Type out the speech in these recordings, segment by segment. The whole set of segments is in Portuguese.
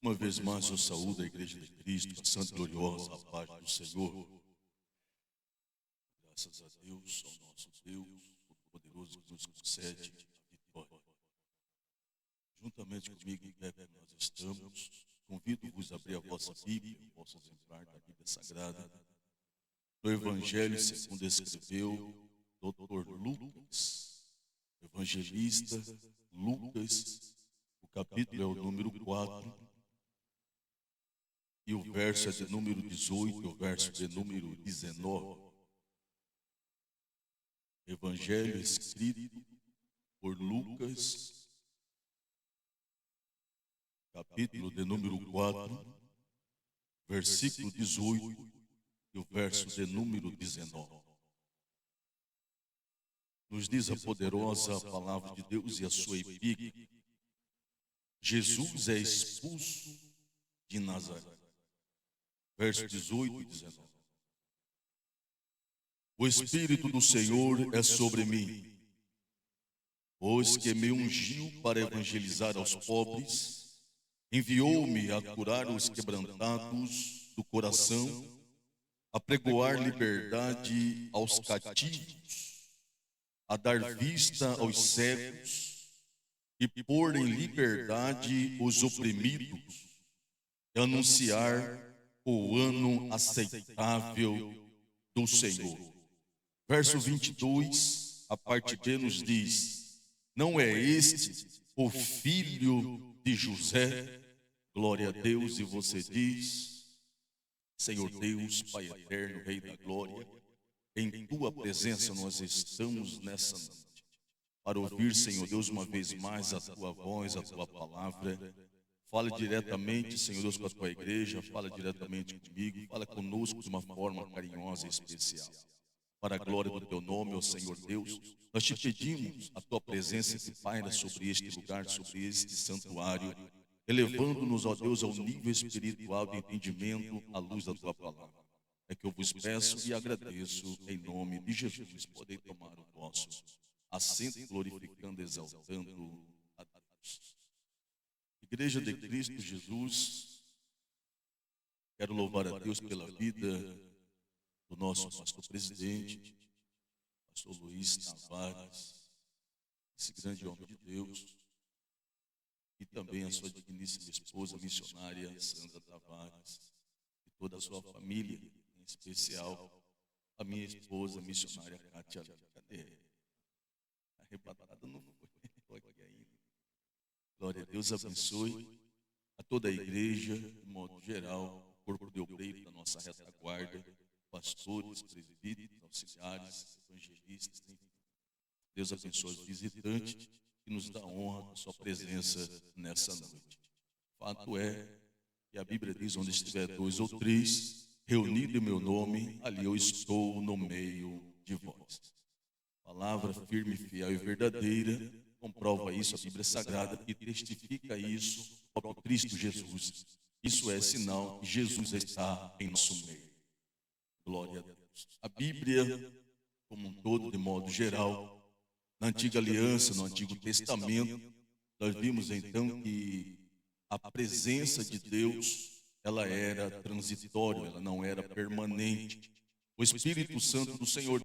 Uma vez mais eu saúdo a Igreja de Cristo, a Santa e Gloriosa, a paz do Senhor. Graças a Deus, ao nosso Deus, Todo-Poderoso, que nos concede a vitória. Juntamente comigo, em pé que nós estamos, convido-vos a abrir a vossa Bíblia, o vosso exemplar da Bíblia Sagrada, no Evangelho segundo escreveu Dr. Lucas, evangelista Lucas. O capítulo é o número 4, e o verso é de número 18, e o verso de número 19. Evangelho escrito por Lucas, capítulo de número 4, versículo 18 e o verso de número 19. Nos diz a poderosa palavra de Deus e a sua epígrafe: Jesus é expulso de Nazaré. Verso 18 e 19. O Espírito do Senhor é sobre mim, pois que me ungiu para evangelizar aos pobres, enviou-me a curar os quebrantados do coração, a pregoar liberdade aos cativos, a dar vista aos cegos e pôr em liberdade os oprimidos, e anunciar o ano aceitável do Senhor. Verso 22, a parte B nos diz: não é este o filho de José? Glória a Deus. E você diz: Senhor Deus, Pai eterno, Rei da glória, em tua presença nós estamos nessa noite para ouvir, Senhor Deus, uma vez mais a tua voz, a tua palavra. Fala diretamente, Senhor Deus, com a tua igreja, fala diretamente comigo, fala conosco de uma forma carinhosa e especial. Para a glória do teu nome, ó Senhor Deus, nós te pedimos a tua presença que paira sobre este lugar, sobre este santuário, elevando-nos, ó Deus, ao nível espiritual de entendimento à luz da tua palavra. É que eu vos peço e agradeço em nome de Jesus. Podem tomar o vosso assento, glorificando, exaltando a Deus. Igreja de Cristo Jesus, quero louvar a Deus pela vida do nosso pastor presidente, pastor Luiz Tavares, esse grande homem de Deus, e também a sua digníssima esposa missionária Sandra Tavares, e toda a sua família, em especial a minha esposa missionária Cátia. Cadê? Arrebatada não foi, estou aqui ainda. Glória a Deus, abençoe a toda a igreja, de modo geral, o corpo de obreiro da nossa retaguarda, pastores, presbíteros, auxiliares, evangelistas, enfim. Deus abençoe os visitantes e nos dá honra com a sua presença nessa noite. Fato é que a Bíblia diz: onde estiver 2 ou 3 reunidos em meu nome, ali eu estou no meio de vós. Palavra firme, fiel e verdadeira, comprova isso a Bíblia Sagrada e testifica isso o próprio Cristo Jesus. Isso é sinal que Jesus está em nosso meio. Glória a Deus. A Bíblia, como um todo, de modo geral, na Antiga Aliança, no Antigo Testamento, nós vimos então que a presença de Deus, ela era transitória, ela não era permanente. O Espírito Santo do Senhor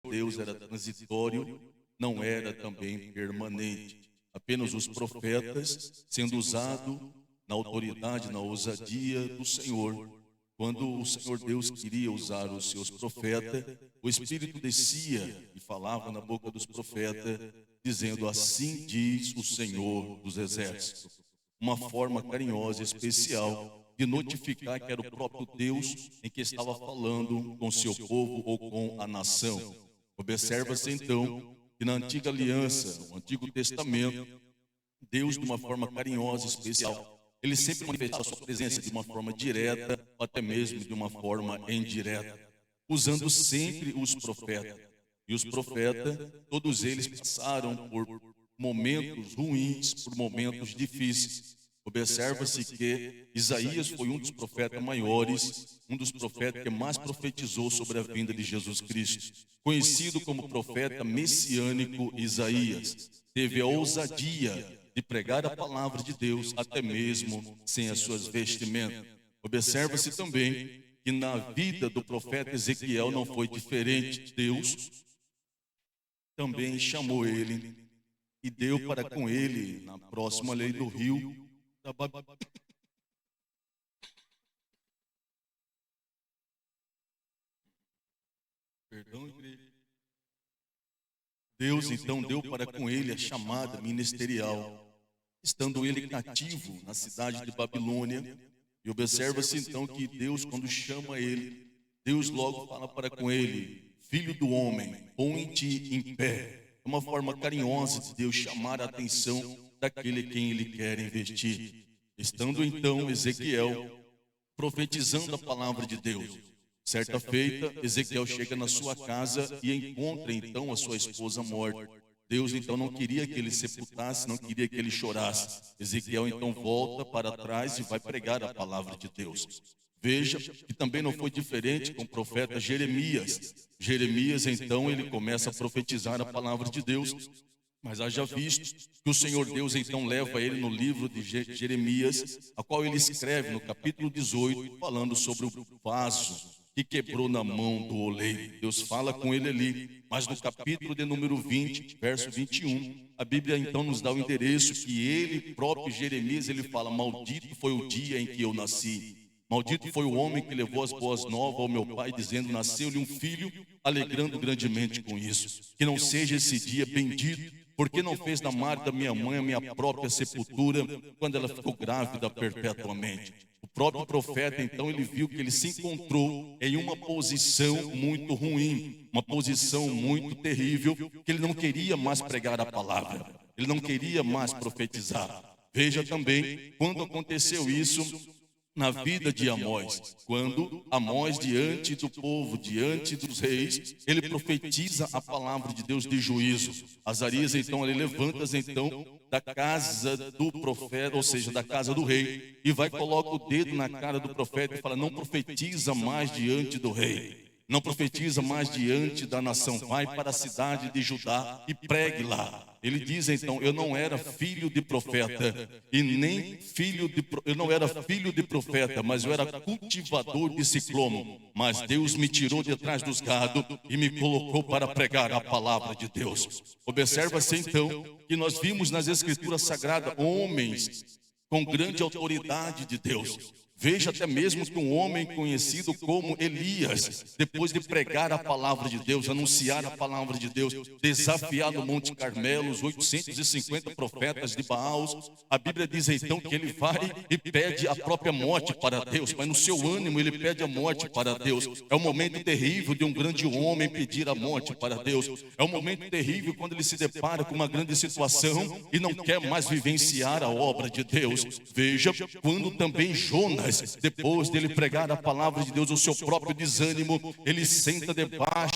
Deus era transitório, não era também permanente. Apenas os profetas sendo usados na autoridade, na ousadia do Senhor. Quando o Senhor Deus queria usar os seus profetas, o Espírito descia e falava na boca dos profetas, dizendo: assim diz o Senhor dos Exércitos. Uma forma carinhosa, especial, de notificar que era o próprio Deus em que estava falando com o seu povo ou com a nação. Observa-se então que na Antiga Aliança, no Antigo Testamento, Deus, de uma forma carinhosa, especial, ele sempre manifestava a sua presença de uma forma direta, ou até mesmo de uma forma indireta, usando sempre os profetas. E os profetas, todos eles passaram por momentos ruins, por momentos difíceis. Observa-se que Isaías foi um dos profetas maiores, um dos profetas que mais profetizou sobre a vinda de Jesus Cristo. Conhecido como profeta messiânico, Isaías teve a ousadia de pregar a palavra de Deus, até mesmo sem as suas vestimentas. Observa-se também que na vida do profeta Ezequiel não foi diferente. Deus também chamou ele e deu para com ele, na próxima lei do rio da Babilônia. Perdão, igreja. Deus então deu para com ele a chamada ministerial, estando ele cativo na cidade de Babilônia. E observa-se então que Deus, quando chama ele, Deus logo fala para com ele: filho do homem, põe-te em pé. É uma forma carinhosa de Deus chamar a atenção daquele em quem ele quer investir. Estando então Ezequiel profetizando a palavra de Deus, certa feita, Ezequiel chega na sua casa e encontra então a sua esposa morta. Deus então não queria que ele sepultasse, não queria que ele chorasse. Ezequiel então volta para trás e vai pregar a palavra de Deus. Veja que também não foi diferente com o profeta Jeremias. Jeremias então ele começa a profetizar a palavra de Deus, mas haja visto que o Senhor Deus então leva ele no livro de Jeremias, a qual ele escreve no capítulo 18, falando sobre o vaso que quebrou na mão do oleiro. Deus fala com ele ali, mas no capítulo de número 20, verso 21, a Bíblia então nos dá o endereço que ele próprio, Jeremias, ele fala: maldito foi o dia em que eu nasci. Maldito foi o homem que levou as boas novas ao meu pai, dizendo: nasceu-lhe um filho, alegrando grandemente com isso. Que não seja esse dia bendito, porque não fez da Mara da minha mãe a minha própria sepultura, quando ela ficou grávida perpetuamente. O próprio profeta, então, ele viu que ele se encontrou em uma posição muito ruim, uma posição muito terrível, que ele não queria mais pregar a palavra, ele não queria mais profetizar. Veja também, quando aconteceu isso na vida de Amós, quando Amós, diante do povo, diante dos reis, ele profetiza a palavra de Deus de juízo. Azarias, então, ele levanta, então, da casa do profeta, ou seja, da casa do rei, e vai, coloca o dedo na cara do profeta e fala: não profetiza mais diante do rei, não profetiza mais diante da nação, vai para a cidade de Judá e pregue lá. Ele diz então: eu não era filho de profeta, e nem eu não era filho de profeta, mas eu era cultivador de ciclomo. Mas Deus me tirou de trás dos gados e me colocou para pregar a palavra de Deus. Observa-se então que nós vimos nas Escrituras Sagradas homens com grande autoridade de Deus. Veja até mesmo que um homem conhecido como Elias, depois de pregar a palavra de Deus, anunciar a palavra de Deus, desafiar no Monte Carmelo os 850 profetas de Baal, a Bíblia diz então que ele vai e pede a própria morte para Deus, mas no seu ânimo ele pede a morte para Deus. É um momento terrível de um grande homem pedir a morte para Deus. É um momento terrível quando ele se depara com uma grande situação e não quer mais vivenciar a obra de Deus. Veja, quando também Jonas, depois dele pregar a palavra de Deus, o seu próprio desânimo, ele senta debaixo,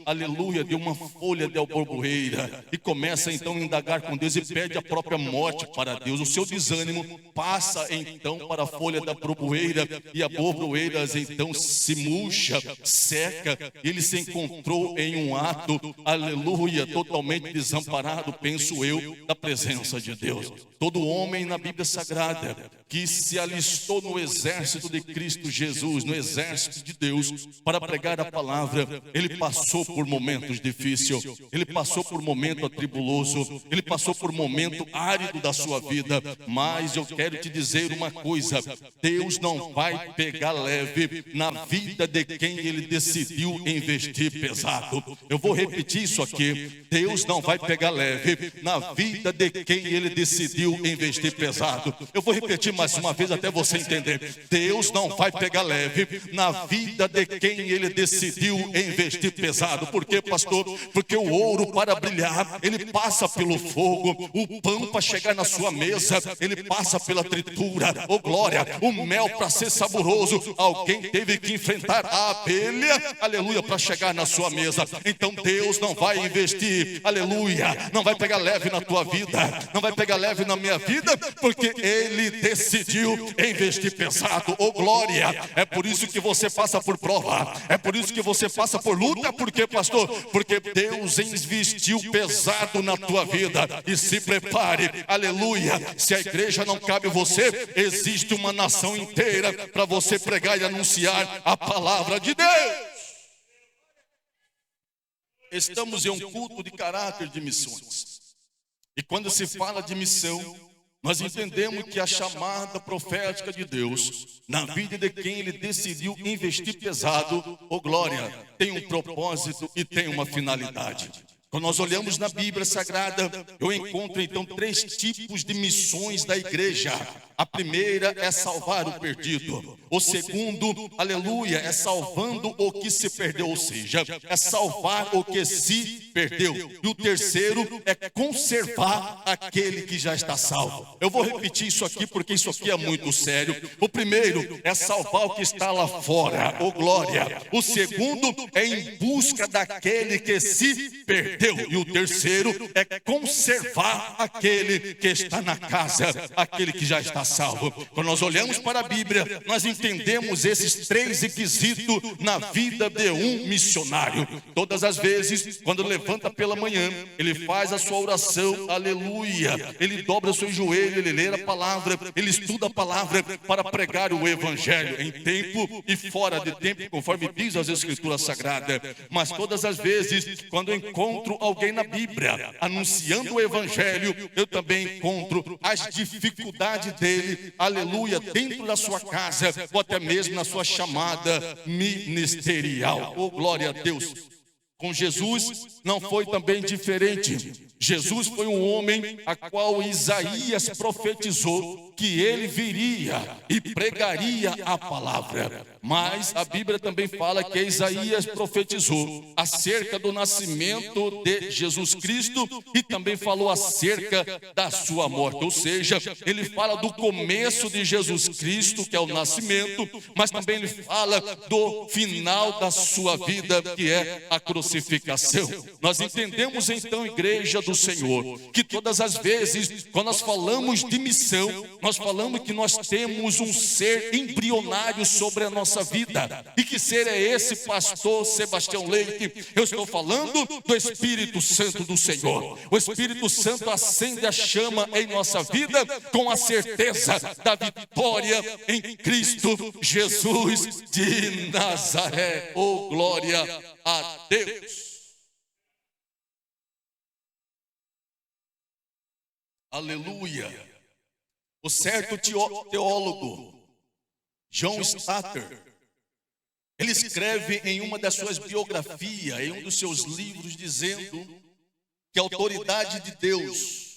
aleluia, de uma folha de alborboeira e começa então a indagar com Deus e pede a própria morte para Deus. O seu desânimo passa então para a folha da alborboeira e a alborboeira então se murcha, seca. Ele se encontrou em um ato, aleluia, totalmente desamparado, penso eu, da presença de Deus. Todo homem na Bíblia Sagrada que se alistou no exército de Cristo Jesus, no exército de Deus, para pregar a palavra, ele passou por momentos difíceis, ele passou por momento atribuloso, ele passou por momento árido da sua vida, mas eu quero te dizer uma coisa: Deus não vai pegar leve na vida de quem ele decidiu investir pesado. Eu vou repetir isso aqui: Deus não vai pegar leve na vida de quem ele decidiu investir pesado. Eu vou repetir mais uma vez até você entender: Deus não vai pegar leve na vida de quem ele decidiu investir pesado. Por quê, pastor? Porque o ouro, para brilhar, ele passa pelo fogo. O pão, para chegar na sua mesa, ele passa pela tritura. Oh glória! O mel, para ser saboroso, alguém teve que enfrentar a abelha, aleluia, para chegar na sua mesa. Então Deus não vai investir, aleluia, não vai pegar leve na tua vida, não vai pegar leve na minha vida, porque ele decidiu investir pesado. Oh glória! É por isso que você passa por prova, é por isso que você passa por luta, por quê, pastor? Porque Deus investiu pesado na tua vida. E se prepare, aleluia, se a igreja não cabe você, existe uma nação inteira para você pregar e anunciar a palavra de Deus. Estamos em um culto de caráter de missões. E quando se fala de missão, nós entendemos que a chamada profética de Deus, na vida de quem Ele decidiu investir pesado, glória, tem um propósito e tem uma finalidade. Quando nós olhamos na Bíblia Sagrada, eu encontro então 3 tipos de missões da igreja. A primeira é salvar o perdido. O segundo, aleluia, é salvando o que se perdeu, ou seja, é salvar o que se perdeu. E o terceiro é conservar aquele que já está salvo. Eu vou repetir isso aqui porque isso aqui é muito sério. O primeiro é salvar o que está lá fora, glória. O segundo é em busca daquele que se perdeu. E o terceiro é conservar aquele que está na casa, aquele que já está salvo. Quando nós olhamos para a Bíblia, nós entendemos esses 3 requisitos na vida de um missionário. Todas as vezes, quando levanta pela manhã, ele faz a sua oração, aleluia. Ele dobra o seu joelho, ele lê a palavra, ele estuda a palavra para pregar o evangelho em tempo e fora de tempo, conforme diz as Escrituras Sagradas. Mas todas as vezes, quando eu encontro alguém na Bíblia anunciando o evangelho, eu também encontro as dificuldades dele, aleluia, dentro da sua casa ou até mesmo na sua chamada ministerial. Glória a Deus. Com Jesus não foi também diferente. Jesus foi um homem a qual Isaías profetizou que ele viria e pregaria a palavra. Mas a Bíblia também fala que Isaías profetizou acerca do nascimento de Jesus Cristo e também falou acerca da sua morte. Ou seja, ele fala do começo de Jesus Cristo, que é o nascimento, mas também ele fala do final da sua vida, que é a crucificação. Nós entendemos então, igreja do Senhor, que todas as vezes, quando nós falamos de missão, nós falamos que nós temos um ser embrionário sobre a nossa vida. E que ser é esse, pastor Sebastião Leite? Eu estou falando do Espírito Santo do Senhor. O Espírito Santo acende a chama em nossa vida com a certeza da vitória em Cristo Jesus de Nazaré. Oh, glória a Deus. Aleluia. O certo teólogo John Stott, ele escreve em uma das suas biografias, em um dos seus livros, dizendo que a autoridade de Deus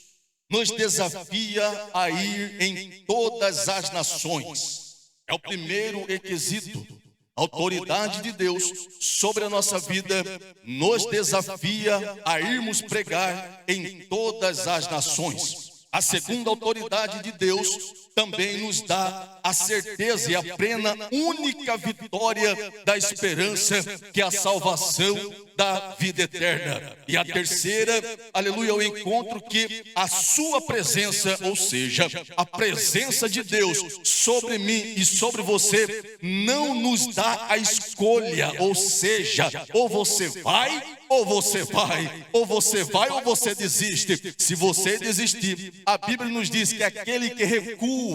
nos desafia a ir em todas as nações. É o primeiro requisito. A autoridade de Deus sobre a nossa vida nos desafia a irmos pregar em todas as nações. A segunda autoridade de Deus também nos dá a certeza e a plena única vitória da esperança, que é a salvação da vida eterna. E a terceira, aleluia, eu encontro que a sua presença, ou seja, a presença de Deus sobre mim e sobre você, não nos dá a escolha, ou seja, ou você vai, ou você vai, ou você vai, ou você desiste. Se você desistir, a Bíblia nos diz que aquele que recua,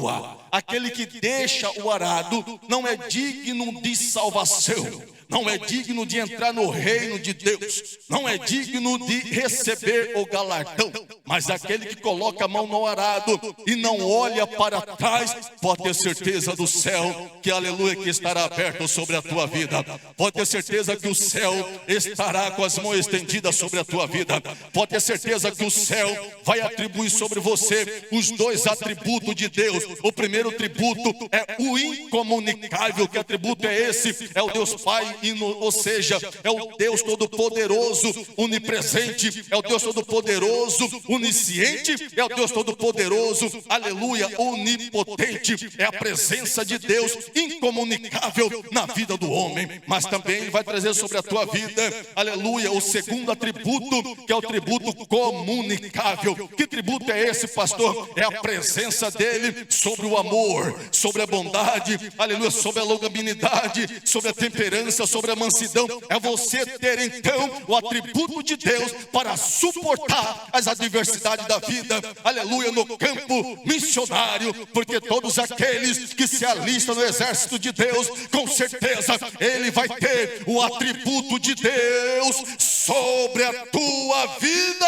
aquele que deixa o arado, não é digno de salvação, não é digno de entrar no reino de Deus, não é digno de receber o galardão. Mas aquele que coloca a mão no arado e não olha para trás, pode ter certeza do céu, que aleluia, que estará aberto sobre a tua vida. Pode ter certeza que o céu estará com as mãos estendidas sobre a tua vida. Pode ter certeza que o céu vai atribuir sobre você os 2 atributos de Deus. O primeiro atributo é o incomunicável. Que atributo é esse? É o Deus Pai, ou seja, é o Deus Todo-Poderoso, onipresente, é o Deus Todo-Poderoso, onisciente, é o Deus Todo-Poderoso, aleluia, onipotente. É a presença de Deus incomunicável na vida do homem. Mas também Ele vai trazer sobre a tua vida, aleluia, o segundo atributo, que é o atributo comunicável. Que atributo é esse, pastor? É a presença dele sobre o amor, sobre a bondade, aleluia, sobre a longanimidade, sobre a temperança, sobre a mansidão, é você ter então o atributo de Deus para suportar as adversidades da vida, aleluia, no campo missionário, porque todos aqueles que se alistam no exército de Deus, com certeza ele vai ter o atributo de Deus sobre a tua vida.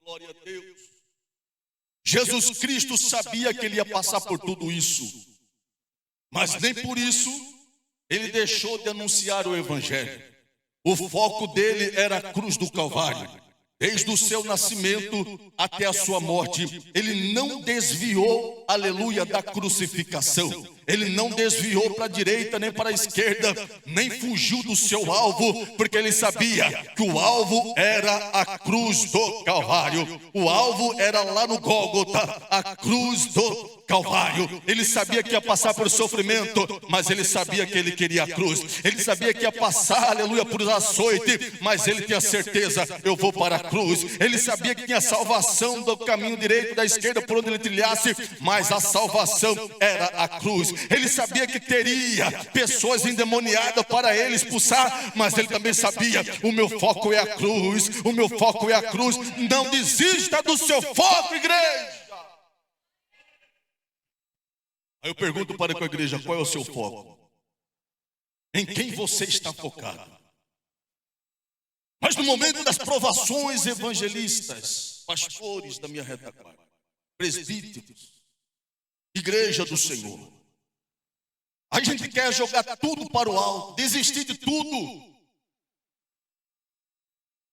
Glória a Deus. Jesus Cristo sabia que ele ia passar por tudo isso, mas nem por isso ele deixou de anunciar o evangelho. O foco dele era a cruz do Calvário. Desde o seu nascimento até a sua morte, ele não desviou, aleluia, da crucificação. Ele não desviou para a direita nem para a esquerda, nem fugiu do seu alvo, porque ele sabia que o alvo era a cruz do Calvário. O alvo era lá no Gólgota, a cruz do Calvário. Ele sabia que ia passar por sofrimento, mas ele sabia que ele queria a cruz. Ele sabia que ia passar, aleluia, por açoite, mas ele tinha certeza, eu vou para a cruz. Ele sabia que tinha salvação do caminho direito, da esquerda, por onde ele trilhasse, mas a salvação era a cruz. Ele sabia que teria pessoas endemoniadas para ele expulsar, mas ele também sabia, o meu foco é a cruz, o meu foco é a cruz. Não desista do seu foco, igreja. Aí eu pergunto para a igreja, qual é o seu foco? Em quem você está focado? Mas no momento das provações, evangelistas, pastores da minha retaguarda, presbíteros, igreja do Senhor, a gente quer jogar tudo para o alto, desistir de tudo.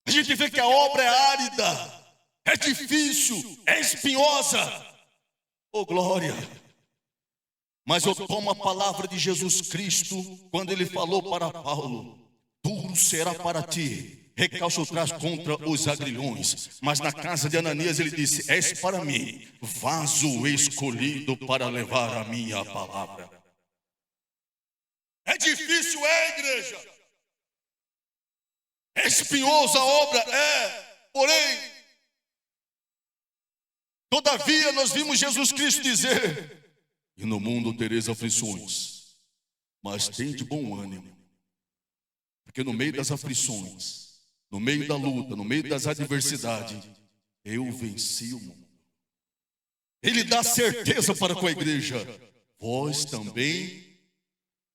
A gente vê que a obra é árida, é difícil, é espinhosa. Oh, glória! Mas eu tomo a palavra de Jesus Cristo, quando ele falou para Paulo, duro será para ti recalcutrar contra os agrilhões. Mas na casa de Ananias ele disse, és para mim vaso escolhido para levar a minha palavra. É difícil, igreja. É espinhosa a obra, porém, todavia nós vimos Jesus Cristo dizer, e no mundo tereis aflições, mas tende bom ânimo, porque no meio das aflições, no meio da luta, no meio das adversidades, eu venci o mundo. Ele dá certeza para com a igreja, vós também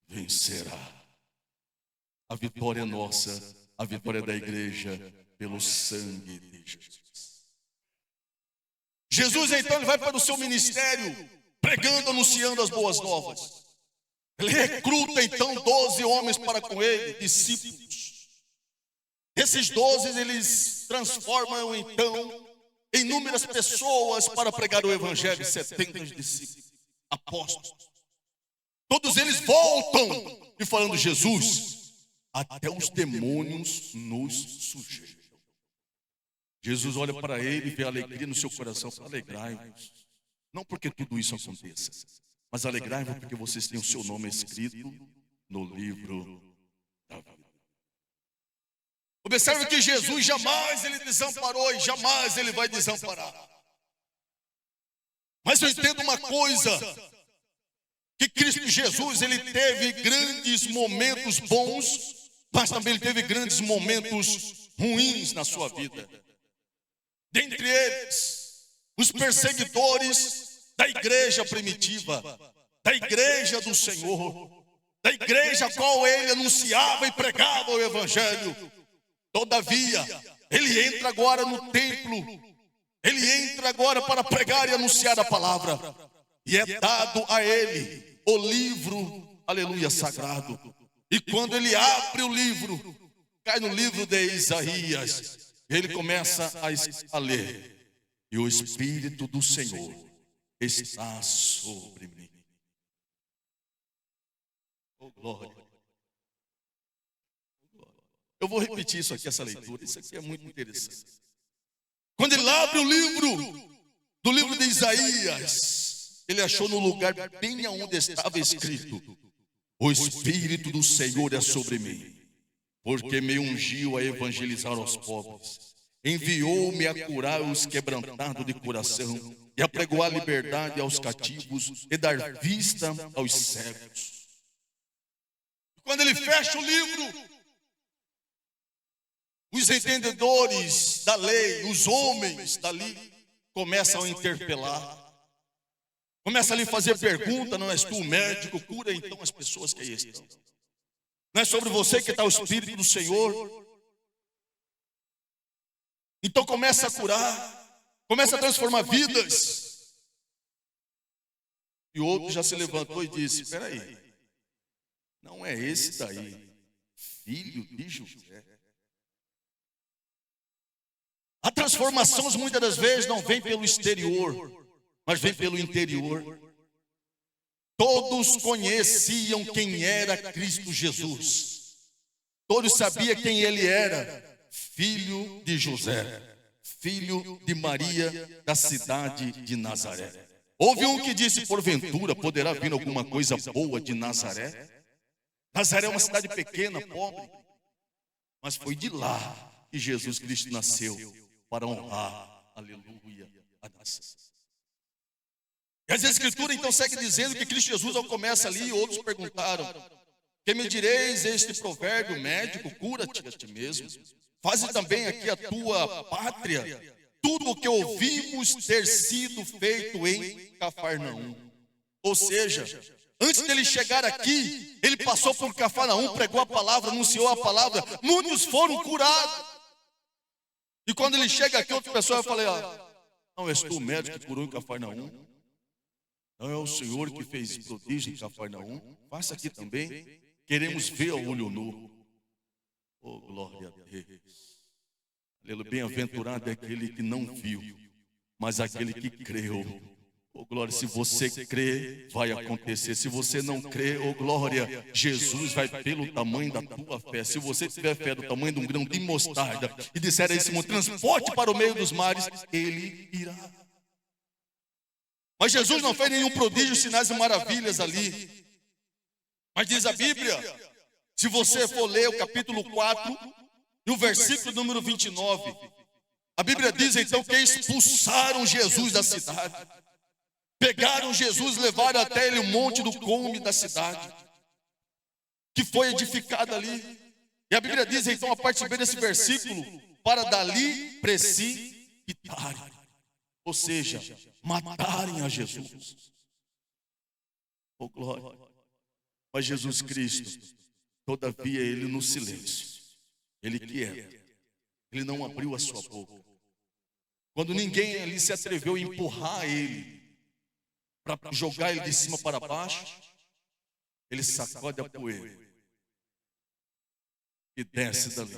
vencerá. A vitória é nossa, a vitória é da igreja, pelo sangue de Jesus. Jesus então ele vai para o seu ministério, pregando, anunciando as boas novas. Ele recruta então 12 homens para com ele, discípulos. Esses 12 eles transformam então em inúmeras pessoas para pregar o evangelho, 70 discípulos, apóstolos. Todos eles voltam e falando, Jesus, até os demônios nos sujeitam. Jesus olha para ele e vê a alegria no seu coração, alegrai-vos. Não porque tudo isso aconteça, mas alegrai-vos porque vocês têm o seu nome escrito no livro da vida. Observe que Jesus jamais ele desamparou e jamais ele vai desamparar. Mas eu entendo uma coisa, que Cristo Jesus ele teve grandes momentos bons, mas também ele teve grandes momentos ruins na sua vida. Dentre eles, os perseguidores da igreja primitiva, da igreja do Senhor, da igreja a qual ele anunciava e pregava o evangelho. Todavia, ele entra agora no templo, ele entra agora para pregar e anunciar a palavra, e é dado a ele o livro, aleluia, sagrado. E quando ele abre o livro, cai no livro de Isaías, ele começa a ler, e o Espírito do Senhor está sobre mim. Oh, glória. Eu vou repetir isso aqui, essa leitura, isso aqui é muito interessante. Quando ele abre o livro, do livro de Isaías, ele achou no lugar bem onde estava escrito, o Espírito do Senhor é sobre mim, porque me ungiu a evangelizar aos pobres, enviou-me a curar os quebrantados de coração, e apregoar liberdade aos cativos e dar vista aos cegos. Quando ele fecha o livro, os entendedores da lei, os homens dali, começam a interpelar. Começa ali a fazer pergunta: não és tu o médico? Cura então as pessoas que aí estão. Não é sobre você que está o Espírito do Senhor? Então começa a curar, começa a transformar vidas. E o outro já se levantou e disse: espera aí, não é esse daí, filho de José? A transformação muitas das vezes não vem pelo exterior, mas vem pelo interior. Todos conheciam quem era Cristo Jesus. Todos sabiam quem ele era: filho de José, filho de Maria, da cidade de Nazaré. Houve um que disse: porventura poderá vir alguma coisa boa de Nazaré? Nazaré é uma cidade pequena, pobre, mas foi de lá que Jesus Cristo nasceu para honrar, aleluia, a nação. E as Escrituras então segue dizendo que Cristo Jesus, ao começa ali, e outros perguntaram: que me direis este provérbio, médico, cura-te a ti mesmo, faze também aqui a tua pátria tudo o que ouvimos ter sido feito em Cafarnaum. Ou seja, antes dele chegar aqui, ele passou por Cafarnaum, pregou a palavra, anunciou a palavra, muitos foram curados. E quando ele chega aqui, outra pessoa, eu falei: não és tu o médico que curou em Cafarnaum? Não é o Senhor que fez prodígio em Cafarnaum? Faça aqui também. Queremos ver ao olho nu. Oh, glória a Deus. Aleluia. Bem-aventurado é aquele que não viu, mas aquele que creu. Oh, glória, se você crê, vai acontecer. Se você não crê, oh, glória, Jesus vai pelo tamanho da tua fé. Se você tiver fé do tamanho de um grão de mostarda e disser a esse monte: transporte para o meio dos mares, ele irá. Mas Jesus não fez nenhum prodígio, sinais e maravilhas ali. Mas diz a Bíblia, se você for ler o capítulo 4, e o versículo número 29, a Bíblia diz então que expulsaram Jesus da cidade. Pegaram Jesus, levaram até ele o monte do cume da cidade, que foi edificado ali. E a Bíblia diz então, a partir desse versículo, para dali precipitarem. Ou seja, matarem a Jesus. Oh, glória. Mas Jesus Cristo, todavia, ele no silêncio, ele quieta, ele não abriu a sua boca. Quando ninguém ali se atreveu a empurrar ele, para jogar ele de cima para baixo, ele sacode a poeira e desce dali.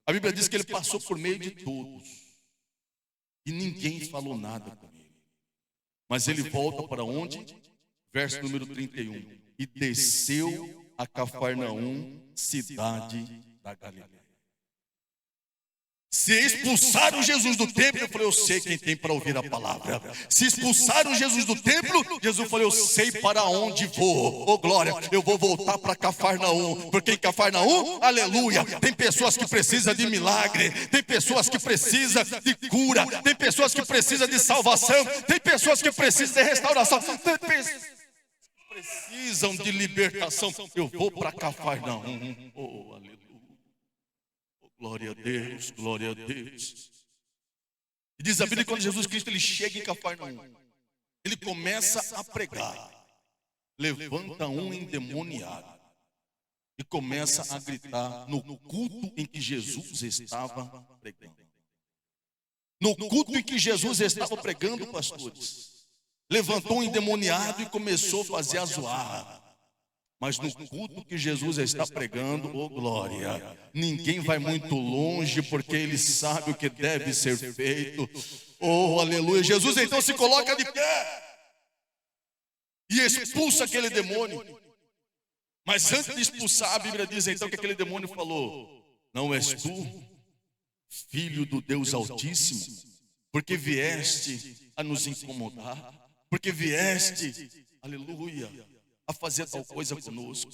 A Bíblia diz que ele passou por meio de todos e ninguém falou nada com ele. Mas ele volta para onde? Verso número 31. E desceu a Cafarnaum, cidade da Galileia. Se expulsaram Jesus do templo, eu falei: eu sei quem tem para ouvir a palavra. Se expulsaram Jesus do templo, Jesus falou: eu sei para onde vou. Oh, glória, eu vou voltar para Cafarnaum. Porque em Cafarnaum, aleluia, tem pessoas que precisam de milagre, tem pessoas que precisam de cura, tem pessoas que precisam de salvação, tem pessoas que precisam de restauração, tem pessoas que precisam de libertação. Eu vou para Cafarnaum. Oh, aleluia. Glória a Deus, glória a Deus. E diz a Bíblia que quando Jesus Cristo ele chega em Cafarnaum, ele começa a pregar. Levanta um endemoniado e começa a gritar no culto em que Jesus estava pregando. No culto em que Jesus estava pregando, pastores, levantou um endemoniado e começou a fazer a zoar. Mas no culto que Jesus está pregando, oh glória, ninguém vai muito longe porque ele sabe o que deve ser feito. Oh, aleluia. Jesus então se coloca de pé e expulsa aquele demônio. Mas antes de expulsar, a Bíblia diz então que aquele demônio falou: não és tu, filho do Deus Altíssimo, porque vieste a nos incomodar, porque vieste, aleluia, a fazer tal coisa conosco.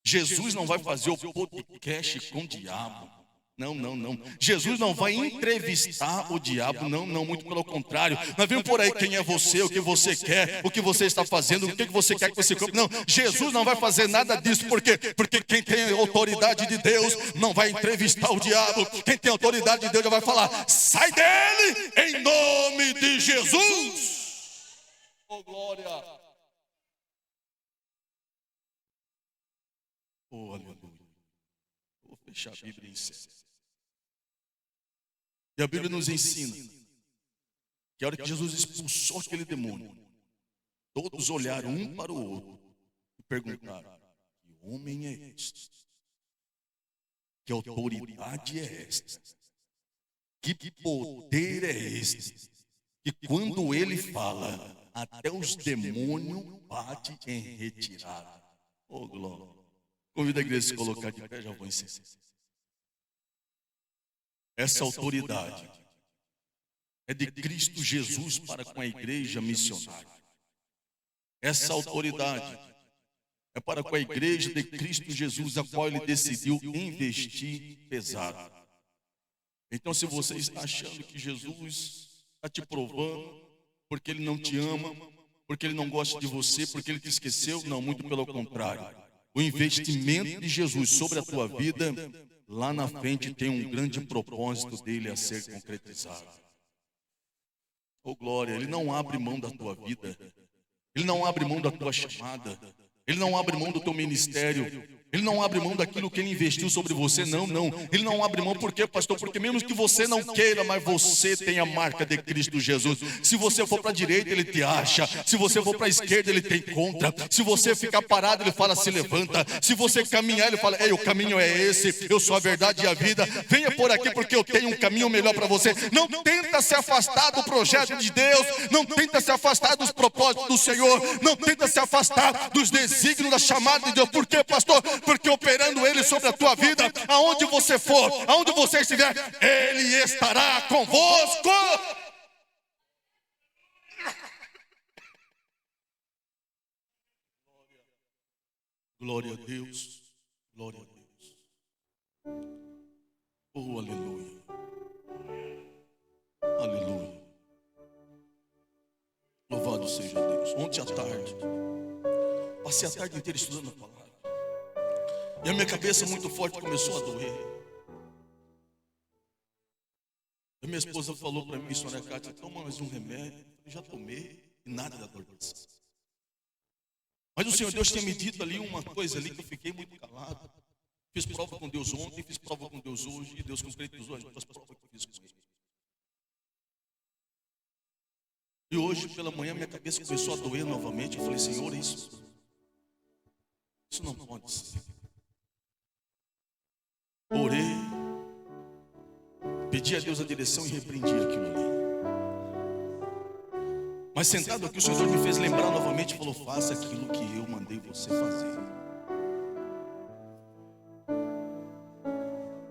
Jesus não vai fazer o podcast com o diabo. Não, não, não. Jesus não vai entrevistar o diabo, não, não, muito pelo contrário. Nós vemos por aí quem é você, o que você quer, o que você está fazendo, o que você quer que você compre. Não, Jesus não vai fazer nada disso. Por quê? Porque quem tem autoridade de Deus não vai entrevistar o diabo. Quem tem autoridade de Deus já vai falar: sai dele, em nome de Jesus. Oh, glória. Oh, aleluia. Vou fechar a Bíblia em sério. E a Bíblia nos ensina que a hora que Jesus expulsou aquele demônio, todos olharam um para o outro e perguntaram: que homem é este? Que autoridade é esta? Que poder é este? Que quando ele fala, até os demônios batem em retirada. Oh, glória. Convido a igreja a se colocar de pé, já vou ensinar. Essa autoridade é de Cristo Jesus para com a igreja missionária. Essa autoridade é para com a igreja de Cristo Jesus, a qual ele decidiu investir pesado. Então, se você está achando que Jesus está te provando porque ele não te ama, porque ele não gosta de você, porque ele te esqueceu, não, muito pelo contrário. O investimento de Jesus sobre a tua vida, lá na frente tem um grande propósito dele a ser concretizado. Oh, glória, ele não abre mão da tua vida, ele não abre mão da tua chamada, ele não abre mão do teu ministério, ele não abre mão daquilo que ele investiu sobre você, não, não. Ele não abre mão, por quê, pastor? Porque mesmo que você não queira, mas você tem a marca de Cristo Jesus. Se você for para a direita, ele te acha. Se você for para a esquerda, ele tem contra. Se você ficar parado, ele fala: se levanta. Se você caminhar, ele fala: ei, o caminho é esse, eu sou a verdade e a vida. Venha por aqui porque eu tenho um caminho melhor para você. Não tenta se afastar do projeto de Deus. Não tenta se afastar dos propósitos do Senhor. Não tenta se afastar dos desígnios da chamada de Deus. Por quê, pastor? Porque operando ele sobre a tua vida, aonde você for, aonde você estiver, ele estará convosco. Glória a Deus, glória a Deus. Oh, aleluia, aleluia. Louvado seja Deus. Ontem à tarde, passei a tarde inteira estudando a palavra. E a minha cabeça muito forte começou a doer. A minha esposa falou para mim: senhora Cátia, toma mais um remédio. Eu já tomei e nada da dor dessa. Mas o Senhor Deus tinha me dito ali uma coisa ali que eu fiquei muito calado. Fiz prova com Deus ontem, fiz prova com Deus hoje, e Deus concretizou as provas que eu fiz com Ele. E hoje pela manhã minha cabeça começou a doer novamente. Eu falei: Senhor, isso não pode ser. Orei, pedi a Deus a direção e repreendi aquilo ali. Mas sentado aqui, o Senhor me fez lembrar novamente e falou: faça aquilo que eu mandei você fazer.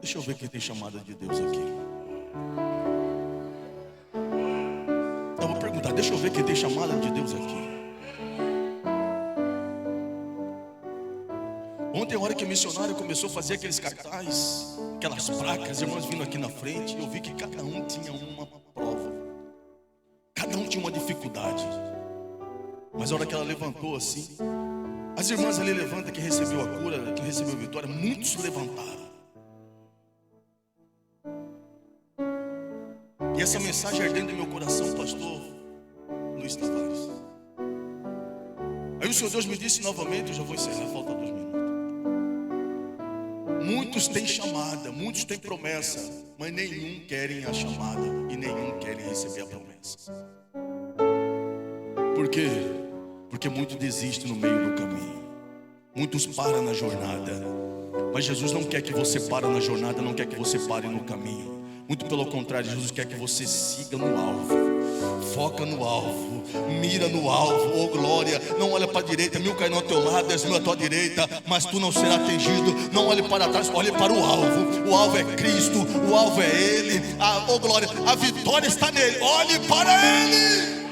Deixa eu ver quem tem chamada de Deus aqui. Eu vou perguntar: deixa eu ver quem tem chamada de Deus aqui. Ontem, a hora que o missionário começou a fazer aqueles cartazes, aquelas placas, irmãos vindo aqui na frente, eu vi que cada um tinha uma prova, cada um tinha uma dificuldade. Mas a hora que ela levantou assim, as irmãs ali levantam, que recebeu a cura, que recebeu a vitória, muitos levantaram. E essa mensagem ardendo em meu coração, pastor Luiz Tavares. Aí o Senhor Deus me disse novamente, eu já vou encerrar, falta 2 minutos. Muitos têm chamada, muitos têm promessa, mas nenhum querem a chamada e nenhum querem receber a promessa. Por quê? Porque muitos desistem no meio do caminho. Muitos param na jornada. Mas Jesus não quer que você pare na jornada, não quer que você pare no caminho. Muito pelo contrário, Jesus quer que você siga no alvo. Foca no alvo, mira no alvo, oh glória. Não olha para a direita, 1000 cairão ao teu lado, 10.000 à tua direita, mas tu não será atingido. Não olhe para trás, olhe para o alvo. O alvo é Cristo, o alvo é Ele. Oh glória, a vitória está nele. Olhe para Ele.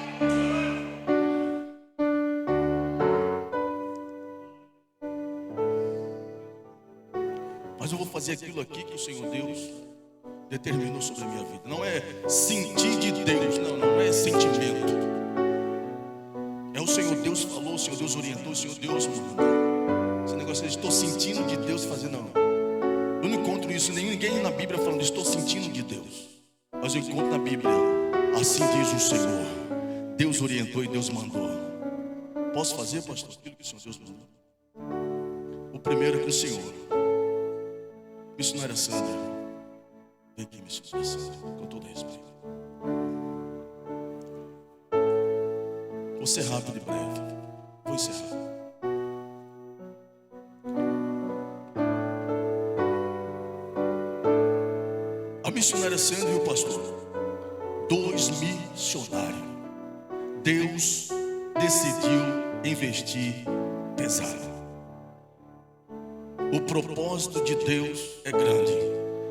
Mas eu vou fazer fazer aquilo aqui que o Senhor Deus determinou sobre a minha vida. Não é sentir de Deus, não é sentimento. É o Senhor Deus falou, o Senhor Deus orientou, o Senhor Deus mandou. Esse negócio de estou sentindo de Deus fazer, não. Eu não encontro isso, ninguém na Bíblia falando estou sentindo de Deus. Mas eu encontro na Bíblia, assim diz o Senhor. Deus orientou e Deus mandou. Posso fazer, pastor, aquilo que o Senhor Deus mandou? O primeiro é com o Senhor. Missionária Sandra, vem aqui, missionária Sandra, com todo respeito. Vou ser rápido e breve. Vou encerrar. A missionária Sandra e o pastor, 2 missionários. Deus decidiu investir pesado. O propósito de Deus é grande.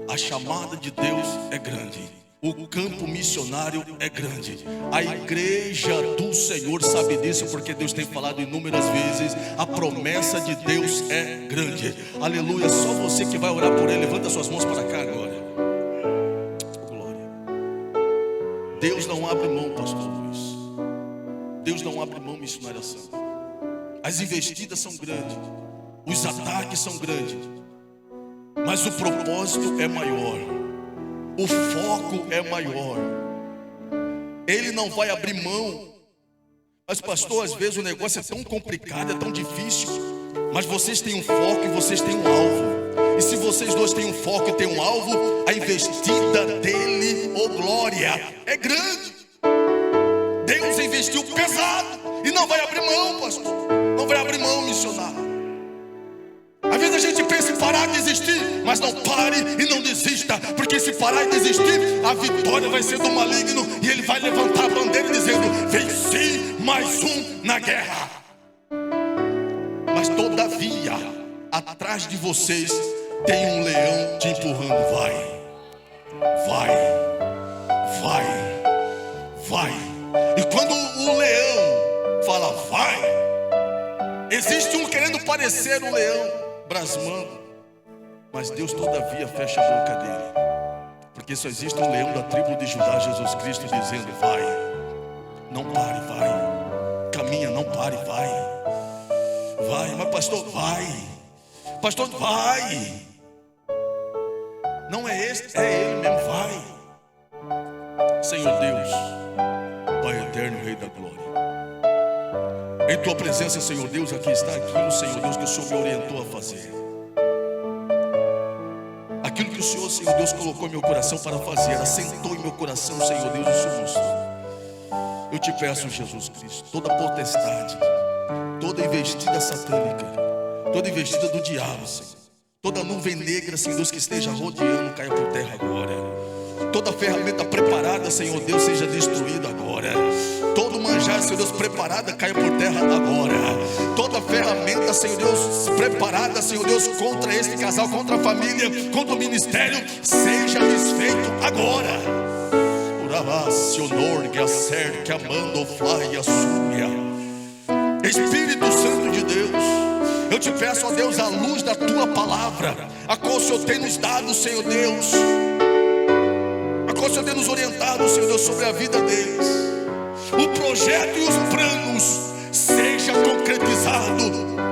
A chamada de Deus é grande. O campo missionário é grande. A igreja do Senhor sabe disso, porque Deus tem falado inúmeras vezes. A promessa de Deus é grande. Aleluia. Só você que vai orar por ele, levanta suas mãos para cá agora. Glória. Deus não abre mão, pastor Luiz. Deus não abre mão, missionária santa. As investidas são grandes, os ataques são grandes, mas o propósito é maior, o foco é maior. Ele não vai abrir mão. Mas pastor, às vezes o negócio é tão complicado, é tão difícil, mas vocês têm um foco e vocês têm um alvo. E se vocês dois têm um foco e têm um alvo, a investida dele, oh glória, é grande. Deus investiu pesado e não vai abrir mão, pastor. Não vai abrir mão, missionário. Às vezes a gente pensa em parar de desistir, mas não pare e não desista, porque se parar e desistir, a vitória vai ser do maligno e ele vai levantar a bandeira dizendo: venci mais um na guerra. Mas todavia, atrás de vocês tem um leão te empurrando. Vai. E quando o leão fala vai, existe um querendo parecer um leão, brasmando, mas Deus todavia fecha a boca dele, porque só existe um leão da tribo de Judá, Jesus Cristo, dizendo: vai, não pare, vai, caminha, não pare, vai. Mas pastor, vai, não é esse, é ele mesmo, vai. Senhor Deus, Pai eterno, Rei da glória, em tua presença, Senhor Deus, aqui está aquilo, Senhor Deus, que o Senhor me orientou a fazer. Aquilo que o Senhor, Senhor Deus, colocou em meu coração para fazer, assentou em meu coração, Senhor Deus, o Senhor mostrou. Eu te peço, Jesus Cristo, toda potestade, toda investida satânica, toda investida do diabo, Senhor, toda nuvem negra, Senhor Deus, que esteja rodeando, caia por terra agora. Toda ferramenta preparada, Senhor Deus, seja destruída agora. Todo manjar, Senhor Deus, preparada, caia por terra agora. Toda ferramenta, Senhor Deus, preparada, Senhor Deus, contra este casal, contra a família, contra o ministério, seja desfeito agora. Espírito Santo de Deus, eu te peço, ó Deus, a luz da tua palavra, a qual o Senhor tem nos dado, Senhor Deus, a qual o Senhor tem nos orientado, Senhor Deus, sobre a vida deles. O projeto e os planos seja concretizado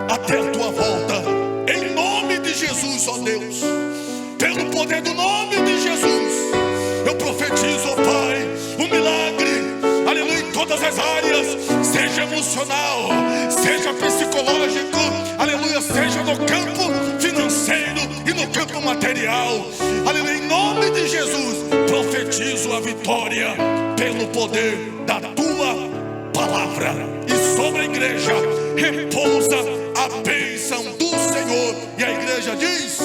até a tua volta, em nome de Jesus, ó Deus. Pelo poder do nome de Jesus, eu profetizo, ó Pai, um milagre, aleluia, em todas as áreas, seja emocional, seja psicológico, aleluia, seja no campo financeiro e no campo material, aleluia, em nome de Jesus, profetizo a vitória pelo poder da tua palavra, e sobre a igreja repousa a bênção do Senhor. E a igreja diz: